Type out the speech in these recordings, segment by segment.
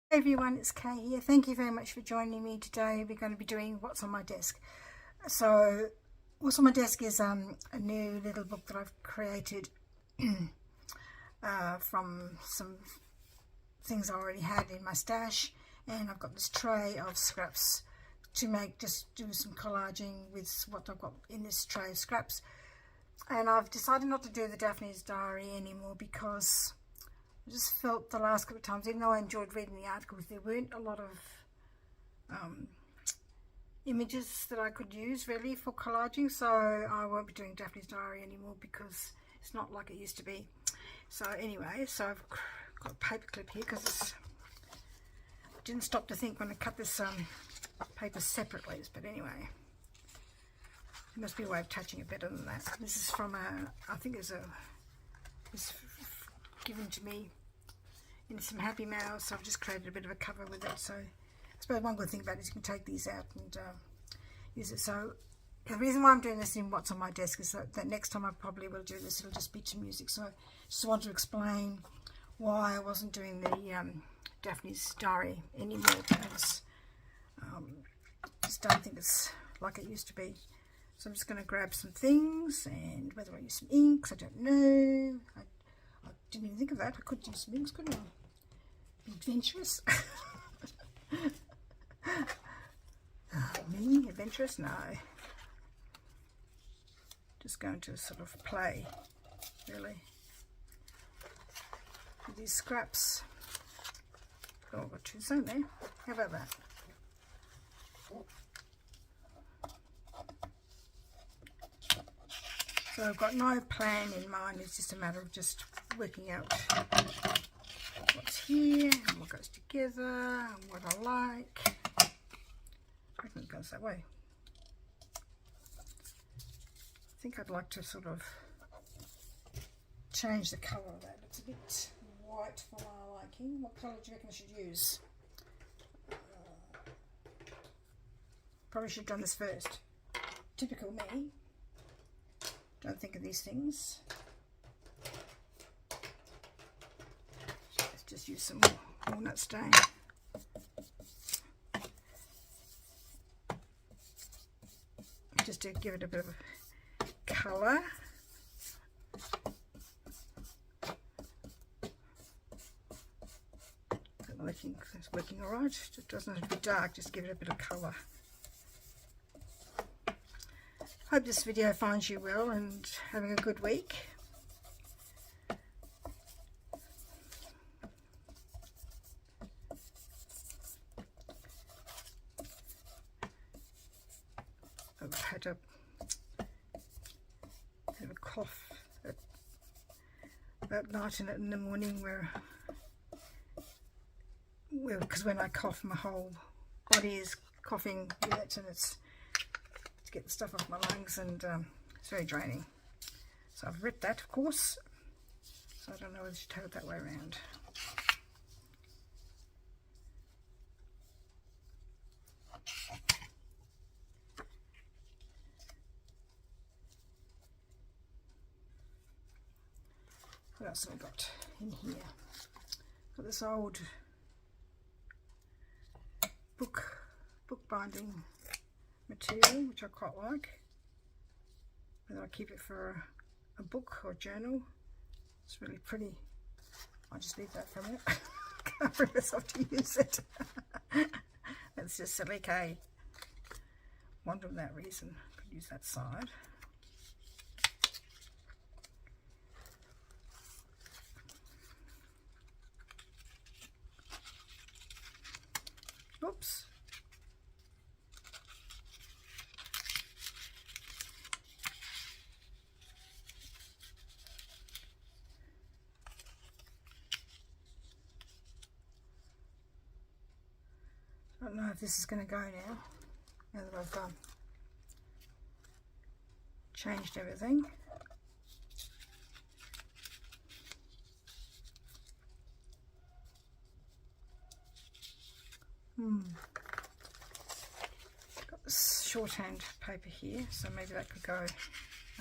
Hey everyone, it's Kay here. Thank you very much for joining me today. We're going to be doing What's on My Desk. So, What's on My Desk is a new little book that I've created from some things I already had in my stash, and I've got this tray of scraps to just do some collaging with what I've got in this tray of scraps. And I've decided not to do the Daphne's diary anymore because I just felt the last couple of times, even though I enjoyed reading the articles, there weren't a lot of images that I could use really for collaging, so I won't be doing Daphne's diary anymore because it's not like it used to be. So anyway, so I've got a paper clip here because I didn't stop to think when I cut this paper separately, but anyway, there must be a way of attaching it better than that. This is from I think it's given to me in some Happy Mail, so I've just created a bit of a cover with it. So I suppose one good thing about it is you can take these out and use it. So the reason why I'm doing this in What's on My Desk is that next time I probably will do this, it'll just be to music. So I just want to explain why I wasn't doing the Daphne's diary anymore, because I just don't think it's like it used to be. So I'm just going to grab some things, and whether I use some inks, I don't know. I didn't even think of that. I could use some inks, couldn't I? Be adventurous. Me? Adventurous? No. Just going to sort of play, really, with these scraps. Oh, I've got two on there. How about that? So I've got no plan in mind. It's just a matter of just working out what's here and what goes together and what I like. I reckon it goes that way. I think I'd like to sort of change the colour of that. It's a bit white for my liking. What colour do you reckon I should use? Probably should have done this first. Typical me. Don't think of these things. Let's just use some walnut stain. Just to give it a bit of a colour. It's working alright. It doesn't have to be dark, just give it a bit of colour. Hope this video finds you well and having a good week. I've had a cough at night and in the morning because when I cough, my whole body is coughing with it, and it's to get the stuff off my lungs, and it's very draining. So I've ripped that, of course, so I don't know whether to take it that way around. What else have we got in here? Got this old book binding material, which I quite like. Whether I keep it for a book or journal, it's really pretty. I'll just leave that for a minute. Can't bring myself to use it. That's just silly, Kay. Wonder for that reason. Could use that side. Oops. I don't know if this is going to go now that I've changed everything. Got this shorthand paper here, so maybe that could go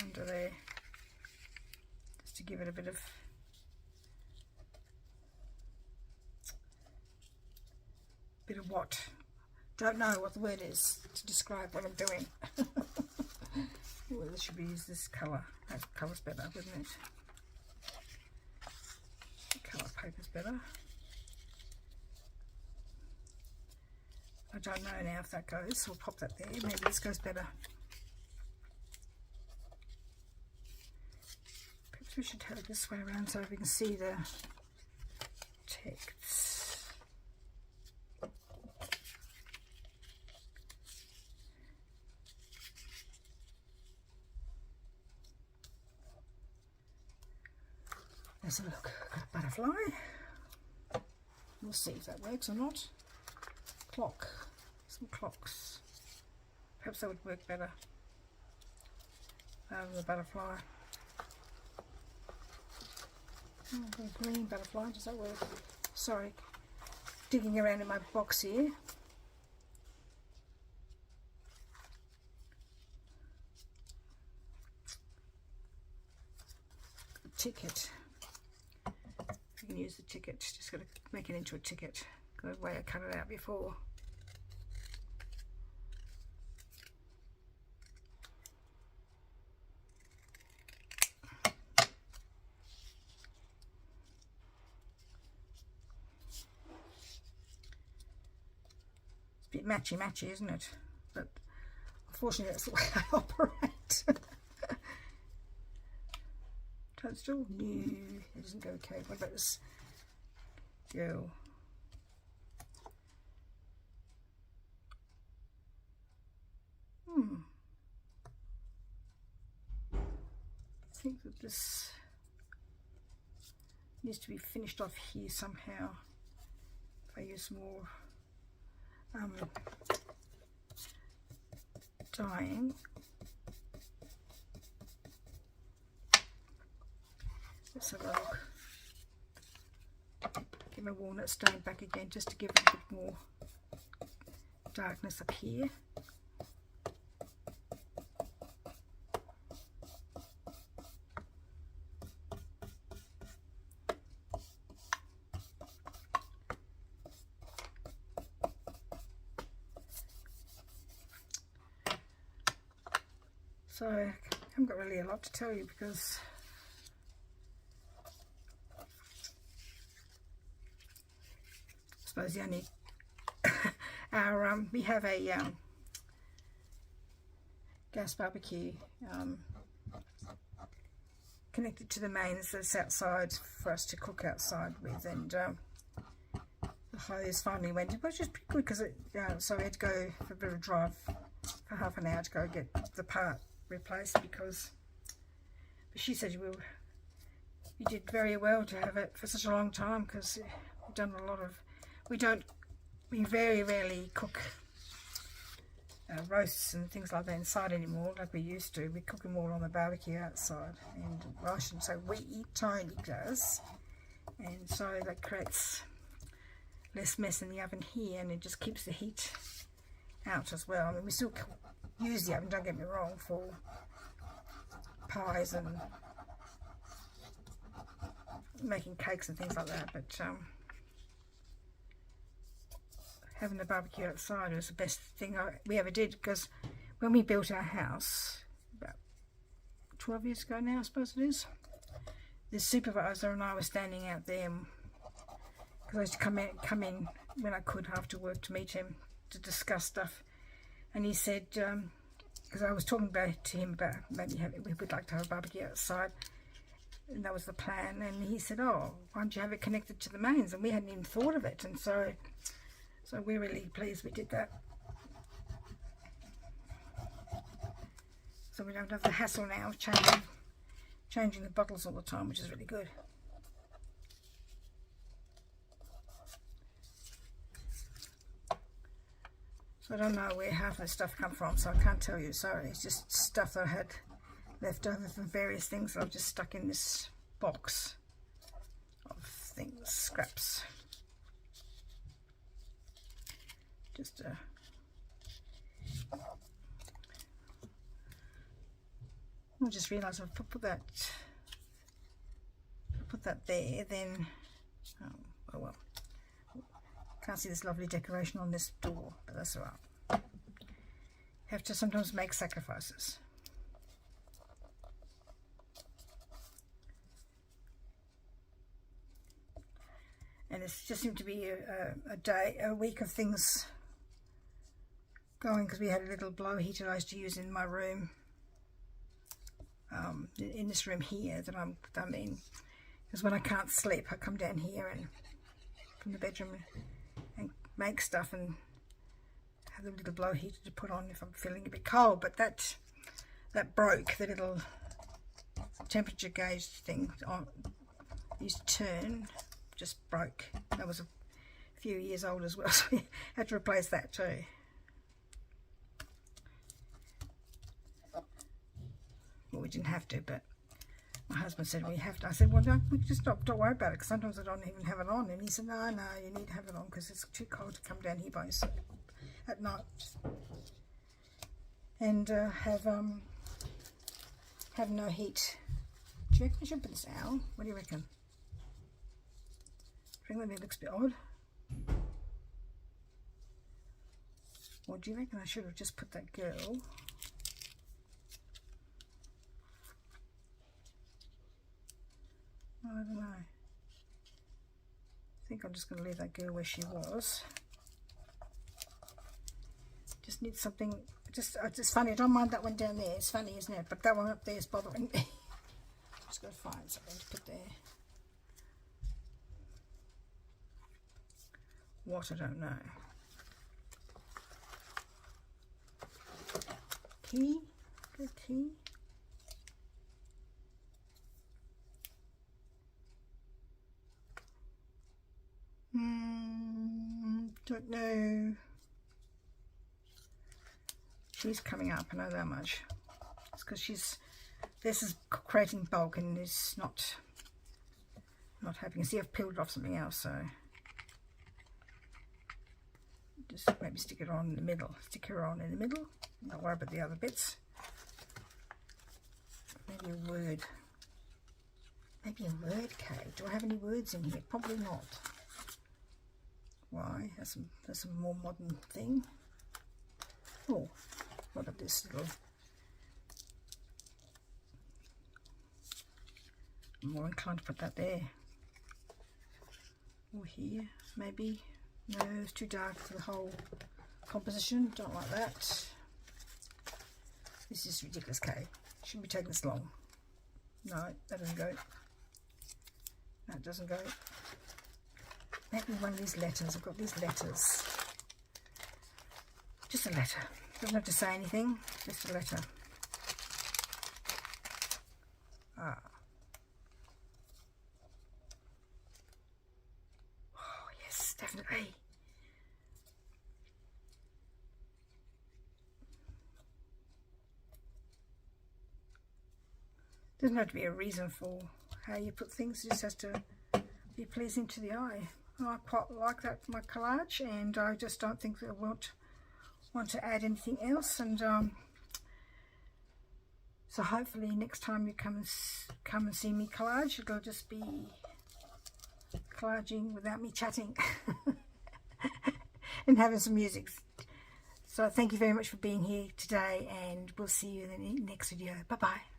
under there, just to give it a bit of bit of what. Don't know what the word is to describe what I'm doing. Well, this should be used this colour. That colour's better, wouldn't it? The colour paper's better. I don't know now if that goes. We'll pop that there. Maybe this goes better. Perhaps we should have it this way around so we can see the text. Let's have a look. Got a butterfly. We'll see if that works or not. Clock. Some clocks. Perhaps that would work better. The butterfly. Oh, a green butterfly. Does that work? Sorry. Digging around in my box here. A ticket. You can use the ticket. Just got to make it into a ticket. Got the way I cut it out before. It's a bit matchy, isn't it? But unfortunately, that's the way I operate. Toadstool? No, it doesn't go okay. What about this girl? I think that this needs to be finished off here somehow. If I use more dyeing. Let's have a look. Get my walnut stain back again just to give it a bit more darkness up here. So I haven't got really a lot to tell you because I suppose the only we have a gas barbecue connected to the mains that's outside for us to cook outside with, and the hose finally went, which is pretty good because it so we had to go for a bit of a drive for half an hour to go get the part replaced, because but she said you did very well to have it for such a long time, because we've done a lot of we very rarely cook roasts and things like that inside anymore like we used to. We cook them all on the barbecue outside, and well, I shouldn't say we, Tony does, and so that creates less mess in the oven here, and it just keeps the heat out as well. I mean, we still use the oven, don't get me wrong, for pies and making cakes and things like that, but having the barbecue outside was the best thing we ever did, because when we built our house about 12 years ago now, I suppose it is, the supervisor and I were standing out there because I used to come in when I could after work to meet him to discuss stuff. And he said, because I was talking to him about maybe we would like to have a barbecue outside, and that was the plan. And he said, "Oh, why don't you have it connected to the mains?" And we hadn't even thought of it. And so we're really pleased we did that. So we don't have the hassle now of changing the bottles all the time, which is really good. So I don't know where half of the stuff come from, so I can't tell you, sorry. It's just stuff that I had left over from various things that I've just stuck in this box of things, scraps. Just I just realised I've put that there, then oh well, Can't see this lovely decoration on this door, but that's all right. Have to sometimes make sacrifices. And it's just seemed to be a week of things going, because we had a little blow heater I used to use in my room, in this room here that I'm in, because when I can't sleep I come down here and from the bedroom and make stuff and have a little blow heater to put on if I'm feeling a bit cold. But that broke, the little temperature gauge thing used to turn, just broke. That was a few years old as well, so we had to replace that too. Well, we didn't have to, but my husband said we have to. I said, well, no, we just don't worry about it, because sometimes I don't even have it on. And he said, no, you need to have it on because it's too cold to come down here by yourself at night and have no heat. Do you reckon I should put this out? What do you reckon? Do you reckon that looks a bit odd? Or do you reckon I should have just put that girl? I don't know. I think I'm just going to leave that girl where she was. Just need something. It's funny. I don't mind that one down there. It's funny, isn't it? But that one up there is bothering me. Just got to find something to put there. What, I don't know. Key? Good key. Don't know. She's coming up, I know that much. It's because this is creating bulk and it's not happening. See, I've peeled off something else, so just maybe stick it on in the middle. Stick her on in the middle. Don't worry about the other bits. Maybe a word. Maybe a word, Kate. Do I have any words in here? Probably not. Why? That's a more modern thing. Oh, what about this little? I'm more inclined to put that there. Or here, maybe. No, it's too dark for the whole composition. Don't like that. This is ridiculous, Kay. Shouldn't be taking this long. No, that doesn't go. That doesn't go. Maybe one of these letters. I've got these letters. Just a letter. Doesn't have to say anything. Just a letter. Ah. Oh, yes, definitely. Doesn't have to be a reason for how you put things. It just has to be pleasing to the eye. I quite like that for my collage, and I just don't think that I want to add anything else. And so hopefully next time you come and see me collage, it'll just be collaging without me chatting and having some music. So thank you very much for being here today, and we'll see you in the next video. Bye bye.